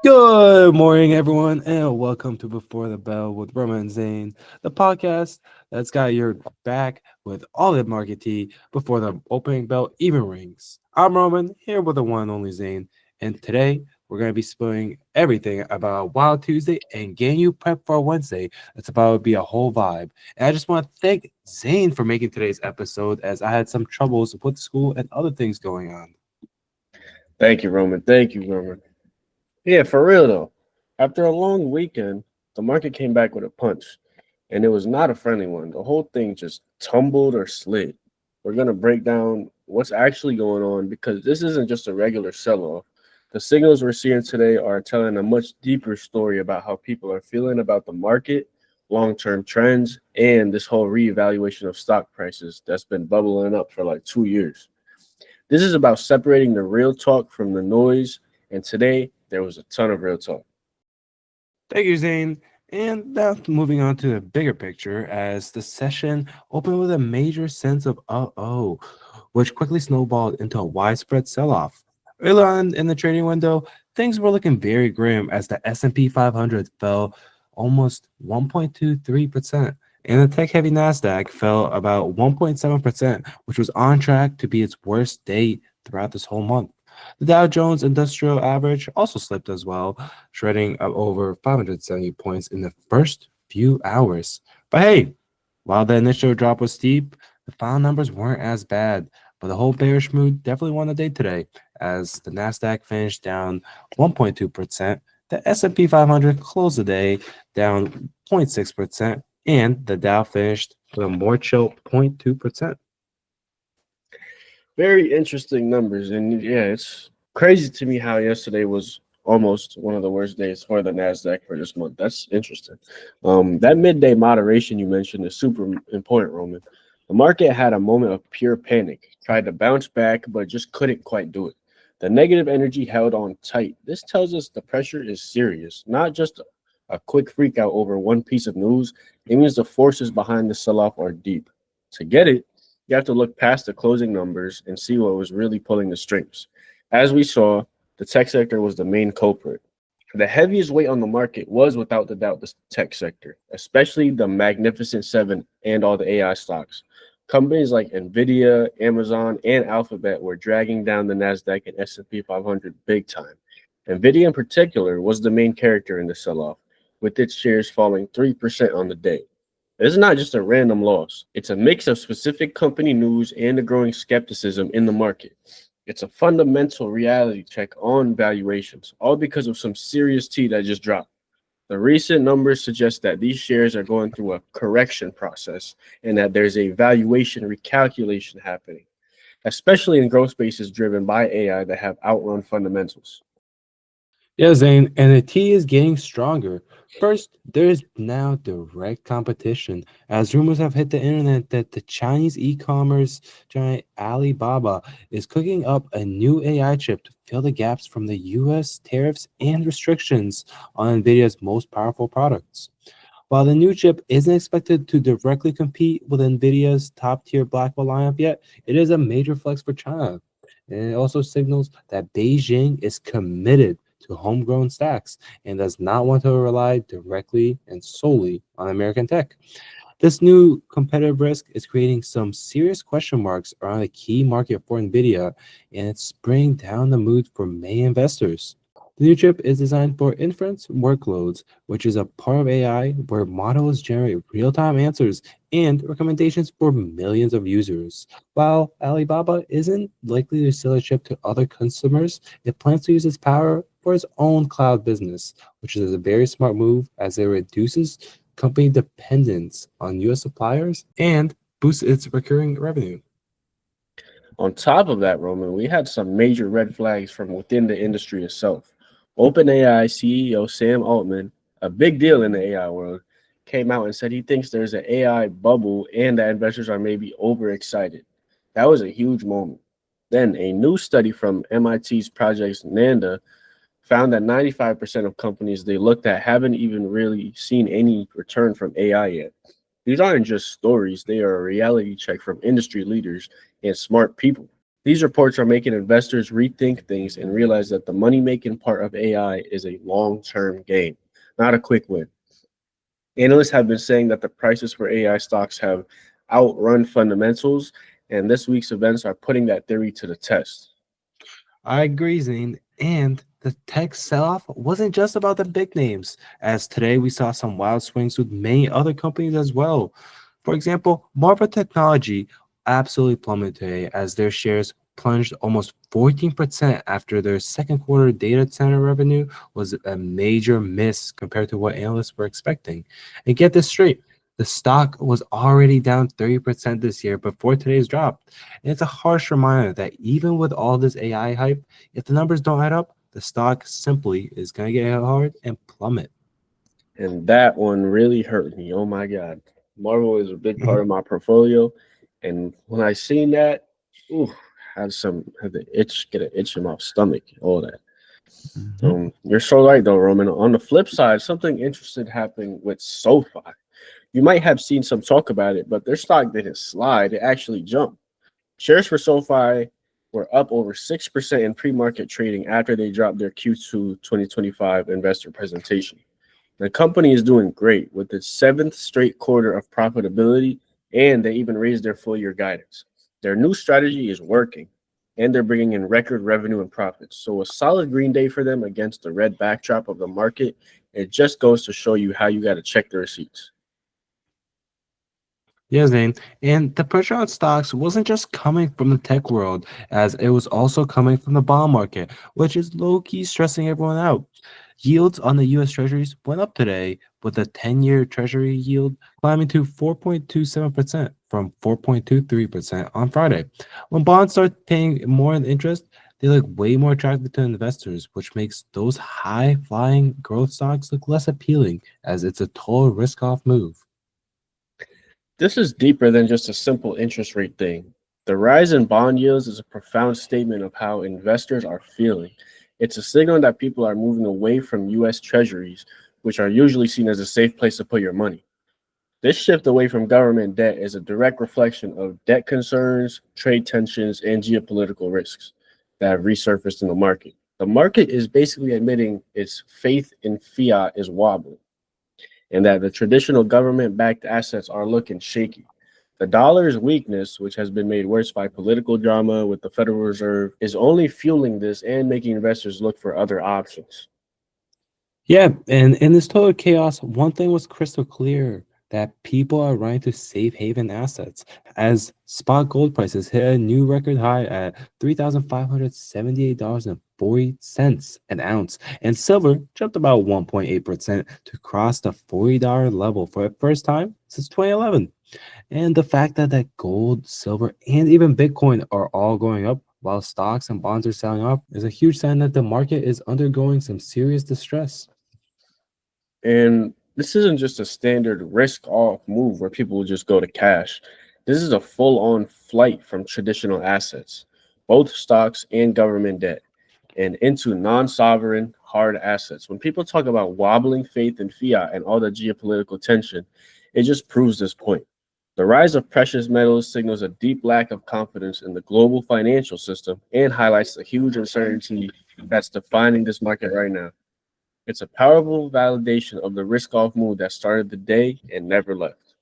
Good morning, everyone, and welcome to Before the Bell with Roman and Zain, the podcast that's got your back with all the market tea before the opening bell even rings. I'm Roman, here with the one and only Zain, and today we're going to be spilling everything about Wild Tuesday and getting you prepped for Wednesday. That's about to be a whole vibe. And I just want to thank Zain for making today's episode as I had some troubles with school and other things going on. Thank you, Roman. Thank you, Roman. Yeah, for real though. After a long weekend, the market came back with a punch, and it was not a friendly one. The whole thing just tumbled or slid. We're gonna break down what's actually going on because this isn't just a regular sell-off. The signals we're seeing today are telling a much deeper story about how people are feeling about the market, long-term trends, and this whole reevaluation of stock prices that's been bubbling up for like 2 years. This is about separating the real talk from the noise, and today there was a ton of real talk. Thank you, Zane. And now moving on to the bigger picture, as the session opened with a major sense of uh-oh, which quickly snowballed into a widespread sell-off. Early on in the trading window, things were looking very grim as the S&P 500 fell almost 1.23%, and the tech-heavy Nasdaq fell about 1.7%, which was on track to be its worst day throughout this whole month. The Dow Jones Industrial Average also slipped as well, shredding up over 570 points in the first few hours. But hey, while the initial drop was steep, the final numbers weren't as bad. But the whole bearish mood definitely won the day today, as the Nasdaq finished down 1.2%, the S&P 500 closed the day down 0.6%, and the Dow finished with a more chill 0.2%. Very interesting numbers, and yeah, it's crazy to me how yesterday was almost one of the worst days for the Nasdaq for this month. That's interesting. That midday moderation you mentioned is super important, Roman. The market had a moment of pure panic, tried to bounce back, but just couldn't quite do it. The negative energy held on tight. This tells us the pressure is serious, not just a quick freak out over one piece of news. It means the forces behind the sell-off are deep. To get it, you have to look past the closing numbers and see what was really pulling the strings. As we saw, the tech sector was the main culprit. The heaviest weight on the market was without the doubt the tech sector, especially the Magnificent Seven and all the AI stocks. Companies like Nvidia, Amazon, and Alphabet were dragging down the Nasdaq and S&P 500 big time. Nvidia in particular was the main character in the sell-off, with its shares falling 3% on the day. It's not just a random loss. It's a mix of specific company news and the growing skepticism in the market. It's a fundamental reality check on valuations, all because of some serious tea that just dropped. The recent numbers suggest that these shares are going through a correction process and that there's a valuation recalculation happening, especially in growth spaces driven by AI that have outrun fundamentals. Yeah, Zane, and the tea is getting stronger. First, there is now direct competition, as rumors have hit the internet that the Chinese e-commerce giant Alibaba is cooking up a new AI chip to fill the gaps from the US tariffs and restrictions on Nvidia's most powerful products. While the new chip isn't expected to directly compete with Nvidia's top-tier Blackwell lineup yet, it is a major flex for China. And it also signals that Beijing is committed to homegrown stacks and does not want to rely directly and solely on American tech. This new competitive risk is creating some serious question marks around a key market for Nvidia, and it's bringing down the mood for many investors. The new chip is designed for inference workloads, which is a part of AI where models generate real time answers and recommendations for millions of users. While Alibaba isn't likely to sell a chip to other customers, it plans to use its power for its own cloud business, which is a very smart move as it reduces company dependence on US suppliers and boosts its recurring revenue. On top of that, Roman, we had some major red flags from within the industry itself. OpenAI CEO Sam Altman, a big deal in the AI world, came out and said he thinks there's an AI bubble and that investors are maybe overexcited. That was a huge moment. Then a new study from MIT's Project Nanda found that 95% of companies they looked at haven't even really seen any return from AI yet. These aren't just stories, they are a reality check from industry leaders and smart people. These reports are making investors rethink things and realize that the money making part of AI is a long term game, not a quick win. Analysts have been saying that the prices for AI stocks have outrun fundamentals, and this week's events are putting that theory to the test. I agree, Zane. And the tech sell-off wasn't just about the big names, as today we saw some wild swings with many other companies as well. For example, Marvell Technology absolutely plummeted today as their shares plunged almost 14% after their second quarter data center revenue was a major miss compared to what analysts were expecting. And get this straight, the stock was already down 30% this year before today's drop. And it's a harsh reminder that even with all this AI hype, if the numbers don't add up, the stock simply is going to get hit hard and plummet. And that one really hurt me. Oh my God. Marvel is a big part of my portfolio. And when I seen that, ooh, had the itch, get an itch in my stomach, all that. Mhm. You're so right though, Roman. On the flip side, something interesting happened with SoFi. You might have seen some talk about it, but their stock didn't slide. It actually jumped. Shares for SoFi were up over 6% in pre-market trading after they dropped their Q2 2025 investor presentation. The company is doing great with its seventh straight quarter of profitability, and they even raised their full year guidance. Their new strategy is working, and they're bringing in record revenue and profits. So, a solid green day for them against the red backdrop of the market. It just goes to show you how you got to check the receipts. Yeah, Zane. And the pressure on stocks wasn't just coming from the tech world, as it was also coming from the bond market, which is low-key stressing everyone out. Yields on the US Treasuries went up today, with the 10-year Treasury yield climbing to 4.27% from 4.23% on Friday. When bonds start paying more in interest, they look way more attractive to investors, which makes those high-flying growth stocks look less appealing, as it's a total risk-off move. This is deeper than just a simple interest rate thing. The rise in bond yields is a profound statement of how investors are feeling. It's a signal that people are moving away from US Treasuries, which are usually seen as a safe place to put your money. This shift away from government debt is a direct reflection of debt concerns, trade tensions, and geopolitical risks that have resurfaced in the market. The market is basically admitting its faith in fiat is wobbling and that the traditional government backed assets are looking shaky. The dollar's weakness, which has been made worse by political drama with the Federal Reserve, is only fueling this and making investors look for other options. Yeah, and in this total chaos, one thing was crystal clear that people are running to safe haven assets as spot gold prices hit a new record high at $3,578.40 an ounce, and silver jumped about 1.8% to cross the $40 level for the first time since 2011. And the fact that gold, silver, and even Bitcoin are all going up while stocks and bonds are selling off is a huge sign that the market is undergoing some serious distress. And this isn't just a standard risk off move where people will just go to cash. This is a full on flight from traditional assets, both stocks and government debt, and into non sovereign hard assets. When people talk about wobbling faith in fiat and all the geopolitical tension, it just proves this point. The rise of precious metals signals a deep lack of confidence in the global financial system and highlights the huge uncertainty that's defining this market right now. It's a powerful validation of the risk off move that started the day and never left.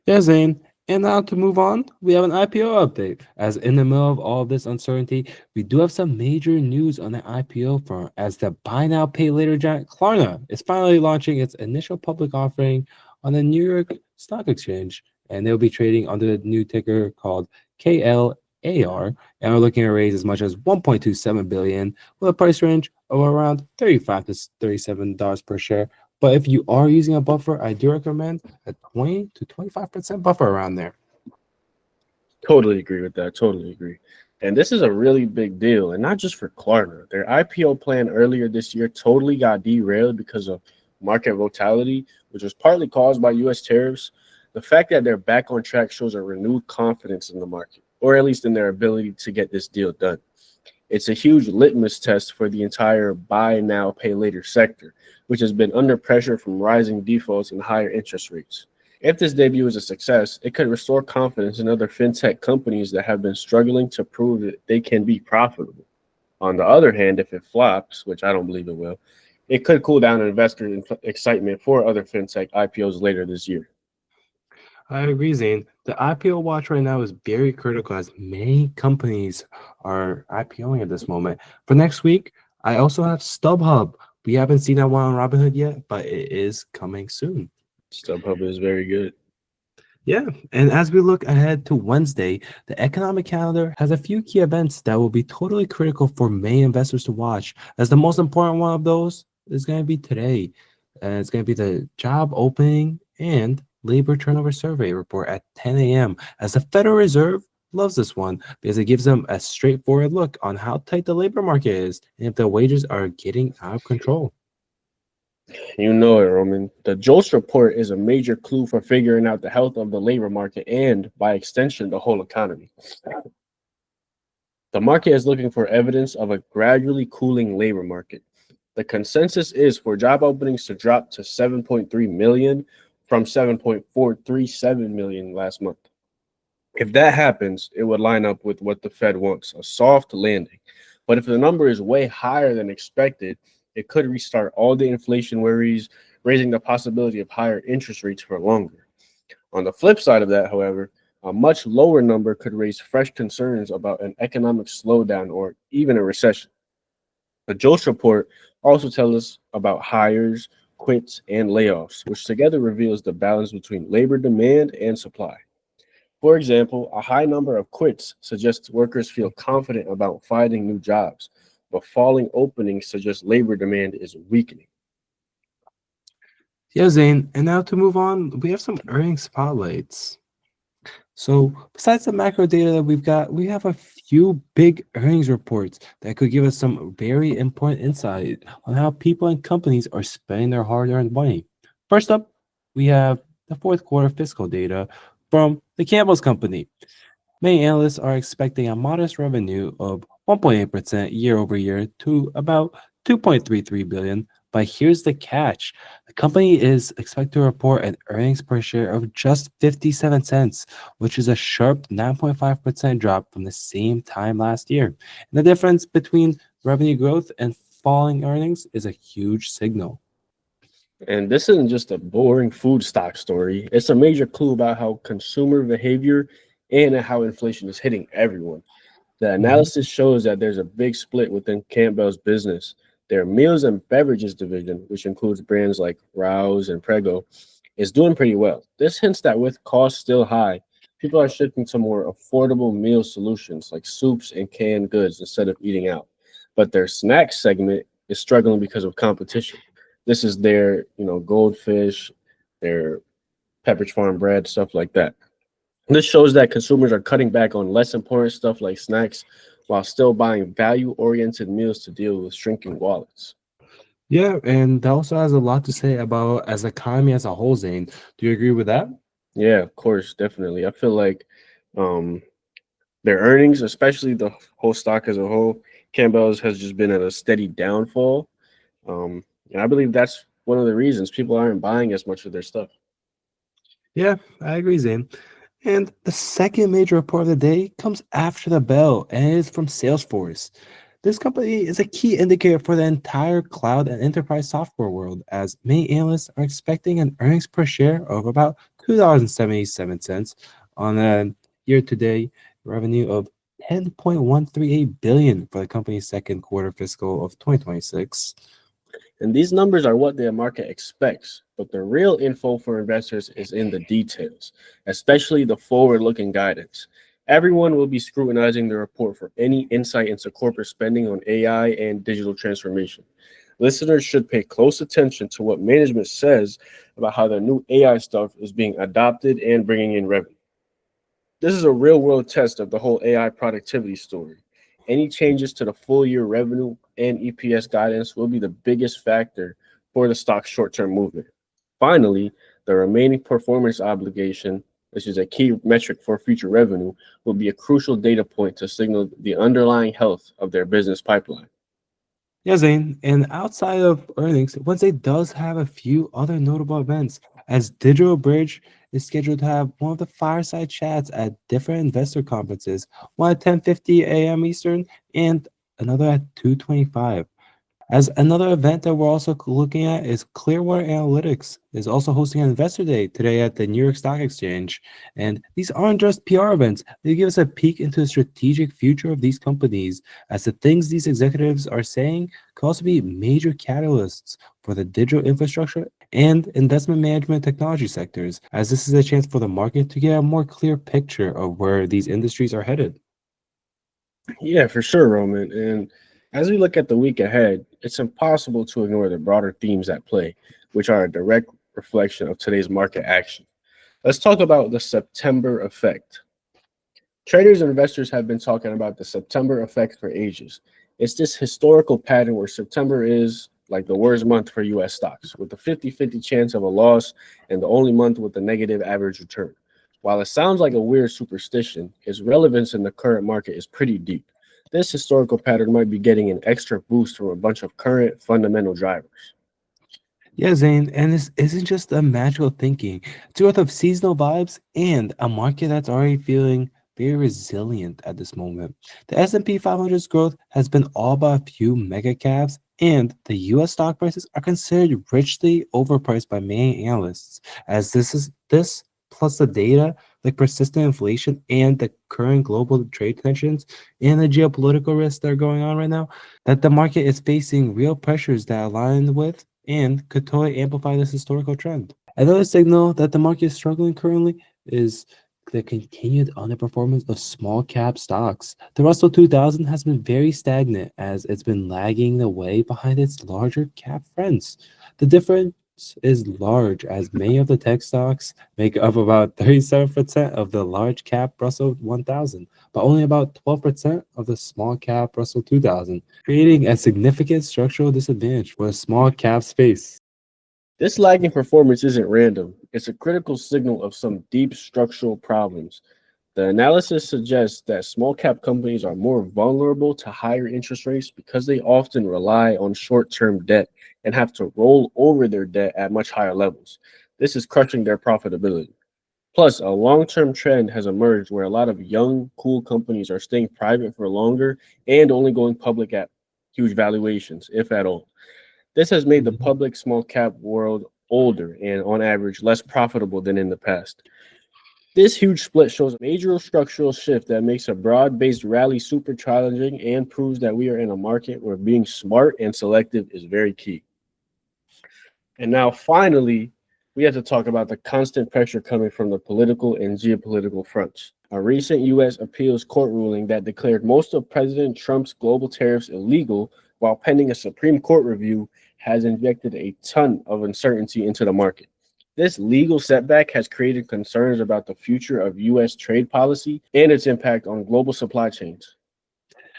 Yeah, Zane. And now to move on, we have an IPO update. As in the middle of all this uncertainty, we do have some major news on the IPO front as the buy now, pay later giant Klarna is finally launching its initial public offering on the New York Stock Exchange. And they'll be trading under the new ticker called KLAR. And we're looking to raise as much as 1.27 billion with a price range of around 35 to $37 per share. But if you are using a buffer, I do recommend a 20 to 25% buffer around there. Totally agree with that. Totally agree. And this is a really big deal, and not just for Klarna. Their IPO plan earlier this year totally got derailed because of market volatility, which was partly caused by US tariffs. The fact that they're back on track shows a renewed confidence in the market, or at least in their ability to get this deal done. It's a huge litmus test for the entire buy now, pay later sector, which has been under pressure from rising defaults and higher interest rates. If this debut is a success, it could restore confidence in other fintech companies that have been struggling to prove that they can be profitable. On the other hand, if it flops, which I don't believe it will, it could cool down investor excitement for other fintech IPOs later this year. I agree, Zane. The IPO watch right now is very critical as many companies are IPOing at this moment. For next week, I also have StubHub. We haven't seen that one on Robinhood yet, but it is coming soon. StubHub is very good. Yeah, and as we look ahead to Wednesday, the economic calendar has a few key events that will be totally critical for May investors to watch. As the most important one of those is going to be today, and it's going to be the job opening and labor turnover survey report at 10 a.m. As the Federal Reserve loves this one because it gives them a straightforward look on how tight the labor market is and if the wages are getting out of control. You know it, Roman. The JOLTS report is a major clue for figuring out the health of the labor market and, by extension, the whole economy. The market is looking for evidence of a gradually cooling labor market. The consensus is for job openings to drop to 7.3 million from 7.437 million last month. If that happens, it would line up with what the Fed wants, a soft landing. But if the number is way higher than expected, it could restart all the inflation worries, raising the possibility of higher interest rates for longer. On the flip side of that, however, a much lower number could raise fresh concerns about an economic slowdown or even a recession. The JOLTS report also tells us about hires, quits, and layoffs, which together reveals the balance between labor demand and supply. For example, a high number of quits suggests workers feel confident about finding new jobs, but falling openings suggest labor demand is weakening. Yeah, Zane. And now to move on, we have some earnings spotlights. So, besides the macro data that we've got, we have a few big earnings reports that could give us some very important insight on how people and companies are spending their hard earned money. First up, we have the fourth quarter fiscal data from the Campbell's company. Many analysts are expecting a modest revenue of 1.8% year over year to about 2.33 billion. But here's the catch. The company is expected to report an earnings per share of just 57 cents, which is a sharp 9.5% drop from the same time last year. And the difference between revenue growth and falling earnings is a huge signal. And this isn't just a boring food stock story, it's a major clue about how consumer behavior and how inflation is hitting everyone. The Mhm. analysis shows that there's a big split within Campbell's business. Their meals and beverages division, which includes brands like Rouse and Prego, is doing pretty well. This hints that with costs still high, people are shifting to more affordable meal solutions like soups and canned goods instead of eating out. But their snack segment is struggling because of competition. This is their, goldfish, their Pepperidge Farm bread, stuff like that. This shows that consumers are cutting back on less important stuff like snacks while still buying value oriented meals to deal with shrinking wallets. Yeah, and that also has a lot to say about as economy as a whole, Zane. Do you agree with that? Yeah, of course, definitely. I feel like um, their earnings, especially the whole stock as a whole, Campbell's has just been at a steady downfall. And I believe that's one of the reasons people aren't buying as much of their stuff. Yeah, I agree, Zane. And the second major report of the day comes after the bell, and it is from Salesforce. This company is a key indicator for the entire cloud and enterprise software world, as many analysts are expecting an earnings per share of about $2.77 on a year-to-date revenue of 10.138 billion for the company's second quarter fiscal of 2026. And these numbers are what the market expects, but the real info for investors is in the details, especially the forward looking guidance. Everyone will be scrutinizing the report for any insight into corporate spending on AI and digital transformation. Listeners should pay close attention to what management says about how the new AI stuff is being adopted and bringing in revenue. This is a real world test of the whole AI productivity story. Any changes to the full year revenue and EPS guidance will be the biggest factor for the stock's short term movement. Finally, the remaining performance obligation, which is a key metric for future revenue, will be a crucial data point to signal the underlying health of their business pipeline. Yeah, Zane. And outside of earnings, Wednesday does have a few other notable events, as Digital Bridge is scheduled to have one of the fireside chats at different investor conferences, one at 10:50 a.m. Eastern and another at 2:25. As another event that we're also looking at is Clearwater Analytics is also hosting an investor day today at the New York Stock Exchange. And these aren't just PR events. They give us a peek into the strategic future of these companies, as the things these executives are saying could also be major catalysts for the digital infrastructure and investment management technology sectors, as this is a chance for the market to get a more clear picture of where these industries are headed. Yeah, for sure, Roman. And as we look at the week ahead, it's impossible to ignore the broader themes at play, which are a direct reflection of today's market action. Let's talk about the September effect. Traders and investors have been talking about the September effect for ages. It's this historical pattern where September is like the worst month for US stocks, with a 50-50 chance of a loss and the only month with a negative average return. While it sounds like a weird superstition, its relevance in the current market is pretty deep. This historical pattern might be getting an extra boost from a bunch of current fundamental drivers. Yeah, Zane, and this isn't just a magical thinking. It's growth of seasonal vibes and a market that's already feeling very resilient at this moment. The S&P 500's growth has been all about a few mega caps, and the US stock prices are considered richly overpriced by many analysts, as this plus the data like persistent inflation and the current global trade tensions and the geopolitical risks that are going on right now, that the market is facing real pressures that align with and could totally amplify this historical trend. Another signal that the market is struggling currently is the continued underperformance of small cap stocks. The Russell 2000 has been very stagnant as it's been lagging the way behind its larger cap friends. The difference is large as many of the tech stocks make up about 37% of the large cap Russell 1000, but only about 12% of the small cap Russell 2000, creating a significant structural disadvantage for the small cap space. This lagging performance isn't random, it's a critical signal of some deep structural problems. The analysis suggests that small cap companies are more vulnerable to higher interest rates because they often rely on short term debt and have to roll over their debt at much higher levels. This is crushing their profitability. Plus, a long term trend has emerged where a lot of young, cool companies are staying private for longer and only going public at huge valuations, if at all. This has made the Mhm. public small cap world older and, on average, less profitable than in the past. This huge split shows a major structural shift that makes a broad based rally super challenging and proves that we are in a market where being smart and selective is very key. And now, finally, we have to talk about the constant pressure coming from the political and geopolitical fronts. A recent U.S. appeals court ruling that declared most of President Trump's global tariffs illegal while pending a Supreme Court review has injected a ton of uncertainty into the market. This legal setback has created concerns about the future of U.S. trade policy and its impact on global supply chains.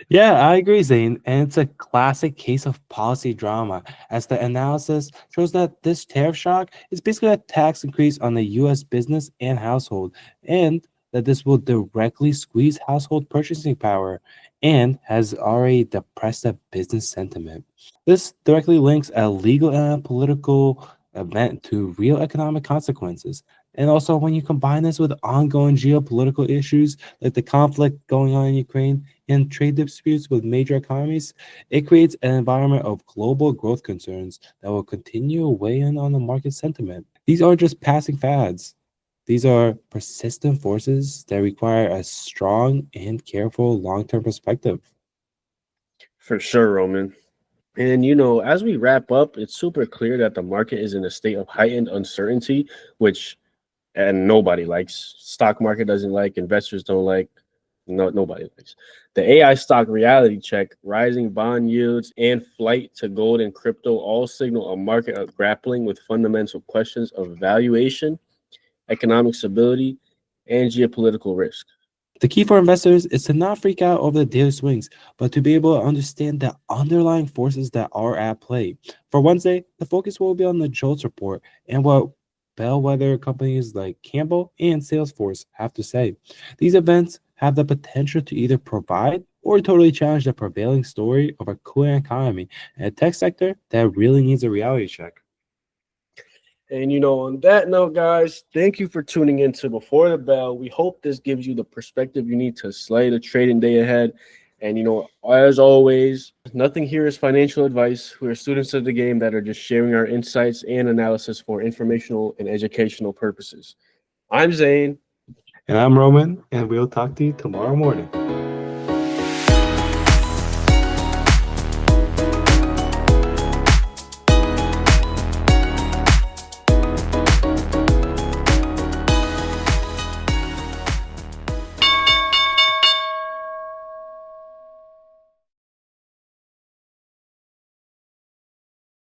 Yeah, I agree, Zane. And it's a classic case of policy drama, as the analysis shows that this tariff shock is basically a tax increase on the US business and household, and that this will directly squeeze household purchasing power and has already depressed the business sentiment. This directly links a legal and political event to real economic consequences. And also, when you combine this with ongoing geopolitical issues like the conflict going on in Ukraine, in trade disputes with major economies, it creates an environment of global growth concerns that will continue weighing on the market sentiment. These aren't just passing fads. These are persistent forces that require a strong and careful long-term perspective. For sure, Roman. And as we wrap up, it's super clear that the market is in a state of heightened uncertainty, which and nobody likes. Stock market doesn't like, investors don't like, nobody likes. The AI stock reality check, rising bond yields, and flight to gold and crypto all signal a market of grappling with fundamental questions of valuation, economic stability, and geopolitical risk. The key for investors is to not freak out over the daily swings, but to be able to understand the underlying forces that are at play. For Wednesday, the focus will be on the JOLTS report and what bellwether companies like Campbell and Salesforce have to say. These events have the potential to either provide or totally challenge the prevailing story of a cooling economy and a tech sector that really needs a reality check. And on that note, guys, thank you for tuning in to Before the Bell. We hope this gives you the perspective you need to slay the trading day ahead. And as always, nothing here is financial advice. We are students of the game that are just sharing our insights and analysis for informational and educational purposes. I'm Zane. And I'm Roman, and we'll talk to you tomorrow morning.